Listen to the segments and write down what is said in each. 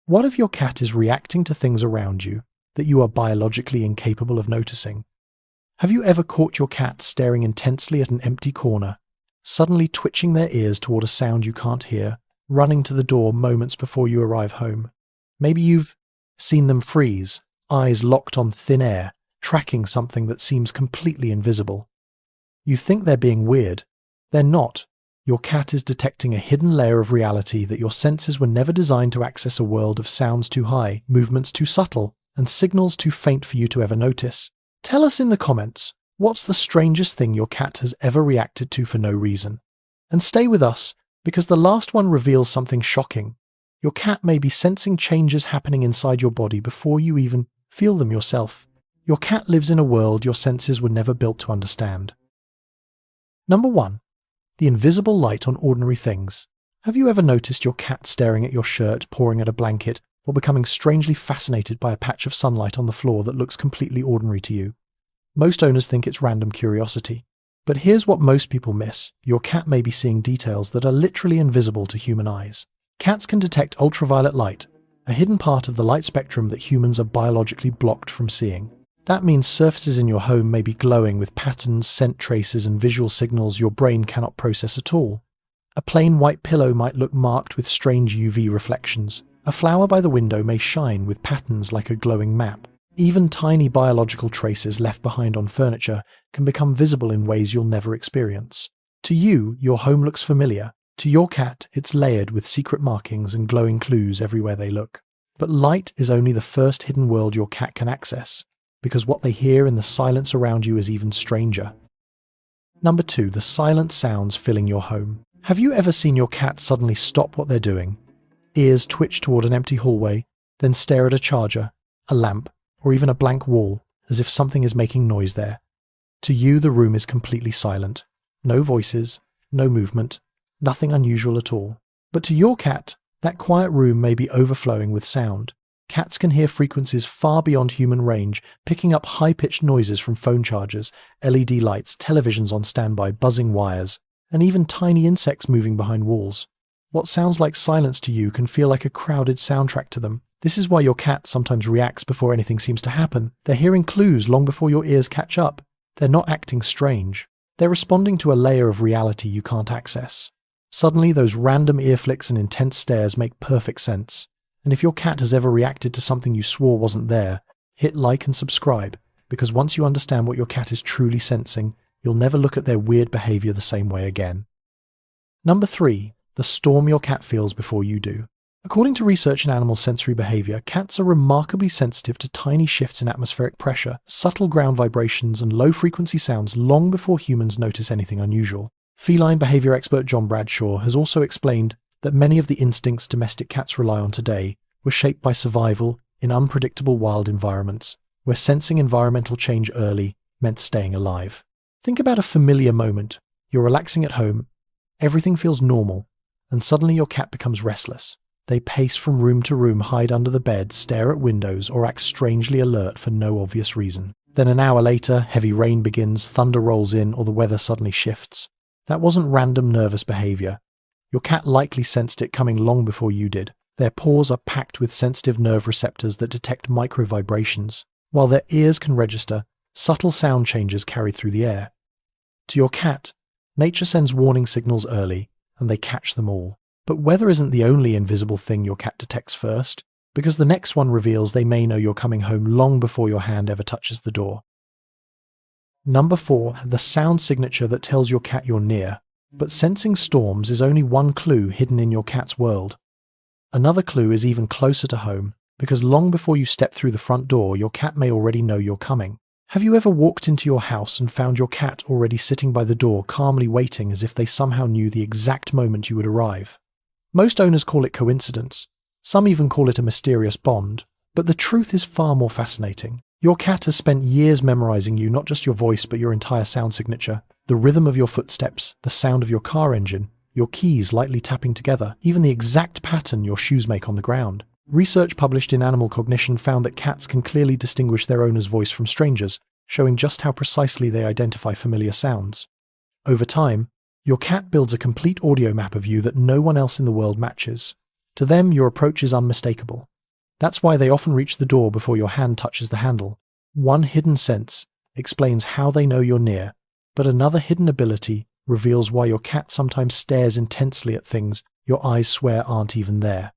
What if your cat is reacting to things around you that you are biologically incapable of noticing? Have you ever caught your cat staring intensely at an empty corner, suddenly twitching their ears toward a sound you can't hear, running to the door moments before you arrive home? Maybe you've seen them freeze, eyes locked on thin air, tracking something that seems completely invisible. You think they're being weird. They're not. Your cat is detecting a hidden layer of reality that your senses were never designed to access, a world of sounds too high, movements too subtle, and signals too faint for you to ever notice. Tell us in the comments, what's the strangest thing your cat has ever reacted to for no reason? And stay with us, because the last one reveals something shocking. Your cat may be sensing changes happening inside your body before you even feel them yourself. Your cat lives in a world your senses were never built to understand. Number 1. The invisible light on ordinary things. Have you ever noticed your cat staring at your shirt, pawing at a blanket, or becoming strangely fascinated by a patch of sunlight on the floor that looks completely ordinary to you? Most owners think it's random curiosity. But here's what most people miss. Your cat may be seeing details that are literally invisible to human eyes. Cats can detect ultraviolet light, a hidden part of the light spectrum that humans are biologically blocked from seeing. That means surfaces in your home may be glowing with patterns, scent traces, and visual signals your brain cannot process at all. A plain white pillow might look marked with strange UV reflections. A flower by the window may shine with patterns like a glowing map. Even tiny biological traces left behind on furniture can become visible in ways you'll never experience. To you, your home looks familiar. To your cat, it's layered with secret markings and glowing clues everywhere they look. But light is only the first hidden world your cat can access, because what they hear in the silence around you is even stranger. Number 2. The silent sounds filling your home. Have you ever seen your cat suddenly stop what they're doing, ears twitch toward an empty hallway, then stare at a charger, a lamp, or even a blank wall, as if something is making noise there? To you, the room is completely silent. No voices, no movement, nothing unusual at all. But to your cat, that quiet room may be overflowing with sound. Cats can hear frequencies far beyond human range, picking up high-pitched noises from phone chargers, LED lights, televisions on standby, buzzing wires, and even tiny insects moving behind walls. What sounds like silence to you can feel like a crowded soundtrack to them. This is why your cat sometimes reacts before anything seems to happen. They're hearing clues long before your ears catch up. They're not acting strange. They're responding to a layer of reality you can't access. Suddenly, those random ear flicks and intense stares make perfect sense. And if your cat has ever reacted to something you swore wasn't there, hit like and subscribe, because once you understand what your cat is truly sensing, you'll never look at their weird behavior the same way again. Number 3. The storm your cat feels before you do. According to research in animal sensory behavior, cats are remarkably sensitive to tiny shifts in atmospheric pressure, subtle ground vibrations, and low-frequency sounds long before humans notice anything unusual. Feline behavior expert John Bradshaw has also explained that many of the instincts domestic cats rely on today were shaped by survival in unpredictable wild environments, where sensing environmental change early meant staying alive. Think about a familiar moment. You're relaxing at home, everything feels normal, and suddenly your cat becomes restless. They pace from room to room, hide under the bed, stare at windows, or act strangely alert for no obvious reason. Then an hour later, heavy rain begins, thunder rolls in, or the weather suddenly shifts. That wasn't random nervous behavior. Your cat likely sensed it coming long before you did. Their paws are packed with sensitive nerve receptors that detect micro vibrations, while their ears can register subtle sound changes carried through the air. To your cat, nature sends warning signals early, and they catch them all. But weather isn't the only invisible thing your cat detects first, because the next one reveals they may know you're coming home long before your hand ever touches the door. Number 4. The sound signature that tells your cat you're near. But sensing storms is only one clue hidden in your cat's world. Another clue is even closer to home, because long before you step through the front door, your cat may already know you're coming. Have you ever walked into your house and found your cat already sitting by the door, calmly waiting as if they somehow knew the exact moment you would arrive? Most owners call it coincidence. Some even call it a mysterious bond. But the truth is far more fascinating. Your cat has spent years memorizing you, not just your voice, but your entire sound signature. The rhythm of your footsteps, the sound of your car engine, your keys lightly tapping together, even the exact pattern your shoes make on the ground. Research published in Animal Cognition found that cats can clearly distinguish their owner's voice from strangers, showing just how precisely they identify familiar sounds. Over time, your cat builds a complete audio map of you that no one else in the world matches. To them, your approach is unmistakable. That's why they often reach the door before your hand touches the handle. One hidden sense explains how they know you're near, but another hidden ability reveals why your cat sometimes stares intensely at things your eyes swear aren't even there.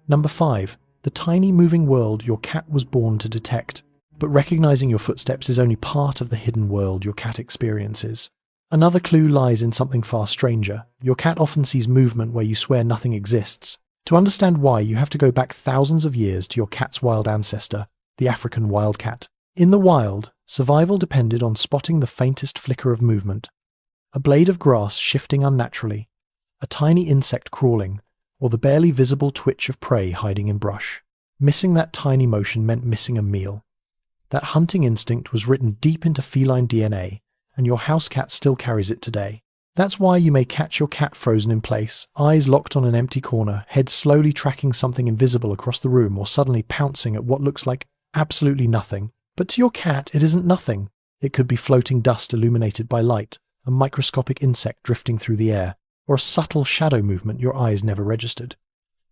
Number 5. The tiny moving world your cat was born to detect. But recognizing your footsteps is only part of the hidden world your cat experiences. Another clue lies in something far stranger. Your cat often sees movement where you swear nothing exists. To understand why, you have to go back thousands of years to your cat's wild ancestor, the African wildcat. In the wild, survival depended on spotting the faintest flicker of movement. A blade of grass shifting unnaturally, a tiny insect crawling, or the barely visible twitch of prey hiding in brush. Missing that tiny motion meant missing a meal. That hunting instinct was written deep into feline DNA, and your house cat still carries it today. That's why you may catch your cat frozen in place, eyes locked on an empty corner, head slowly tracking something invisible across the room, or suddenly pouncing at what looks like absolutely nothing. But to your cat, it isn't nothing. It could be floating dust illuminated by light, a microscopic insect drifting through the air, or a subtle shadow movement your eyes never registered.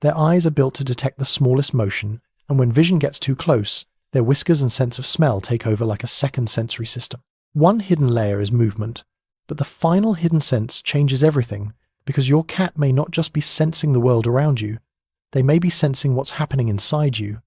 Their eyes are built to detect the smallest motion, and when vision gets too close, their whiskers and sense of smell take over like a second sensory system. One hidden layer is movement, but the final hidden sense changes everything, because your cat may not just be sensing the world around you, they may be sensing what's happening inside you.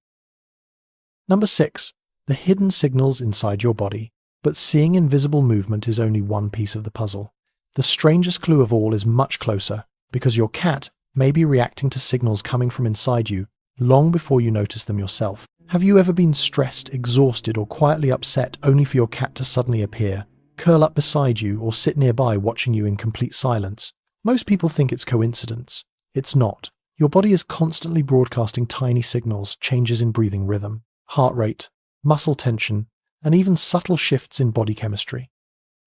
Number 6. The hidden signals inside your body. But seeing invisible movement is only one piece of the puzzle. The strangest clue of all is much closer, because your cat may be reacting to signals coming from inside you long before you notice them yourself. Have you ever been stressed, exhausted, or quietly upset only for your cat to suddenly appear, curl up beside you, or sit nearby watching you in complete silence? Most people think it's coincidence. It's not. Your body is constantly broadcasting tiny signals, changes in breathing rhythm, heart rate, muscle tension, and even subtle shifts in body chemistry.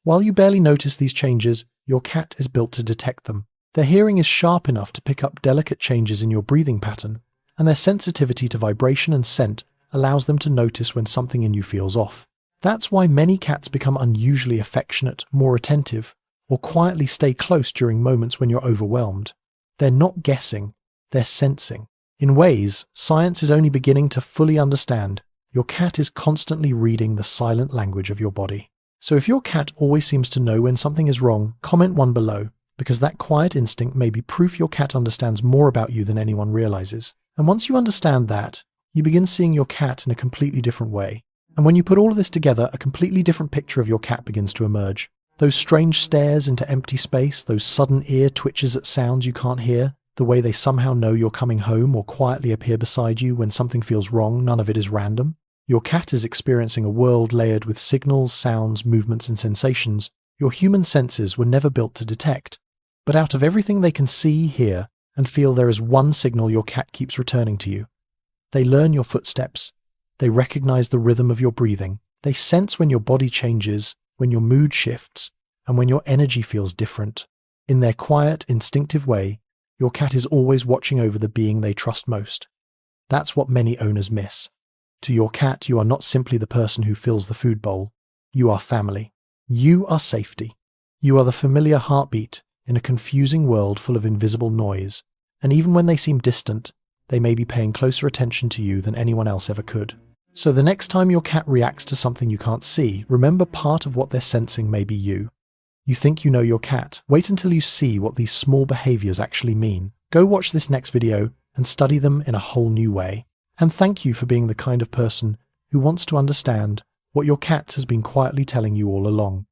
While you barely notice these changes, your cat is built to detect them. Their hearing is sharp enough to pick up delicate changes in your breathing pattern, and their sensitivity to vibration and scent allows them to notice when something in you feels off. That's why many cats become unusually affectionate, more attentive, or quietly stay close during moments when you're overwhelmed. They're not guessing, they're sensing. In ways science is only beginning to fully understand, your cat is constantly reading the silent language of your body. So if your cat always seems to know when something is wrong, comment 1 below, because that quiet instinct may be proof your cat understands more about you than anyone realizes. And once you understand that, you begin seeing your cat in a completely different way. And when you put all of this together, a completely different picture of your cat begins to emerge. Those strange stares into empty space, those sudden ear twitches at sounds you can't hear, the way they somehow know you're coming home or quietly appear beside you when something feels wrong, none of it is random. Your cat is experiencing a world layered with signals, sounds, movements, and sensations your human senses were never built to detect. But out of everything they can see, hear, and feel, there is one signal your cat keeps returning to you. They learn your footsteps. They recognize the rhythm of your breathing. They sense when your body changes, when your mood shifts, and when your energy feels different. In their quiet, instinctive way, your cat is always watching over the being they trust most. That's what many owners miss. To your cat, you are not simply the person who fills the food bowl. You are family. You are safety. You are the familiar heartbeat in a confusing world full of invisible noise. And even when they seem distant, they may be paying closer attention to you than anyone else ever could. So the next time your cat reacts to something you can't see, remember part of what they're sensing may be you. You think you know your cat. Wait until you see what these small behaviors actually mean. Go watch this next video and study them in a whole new way. And thank you for being the kind of person who wants to understand what your cat has been quietly telling you all along.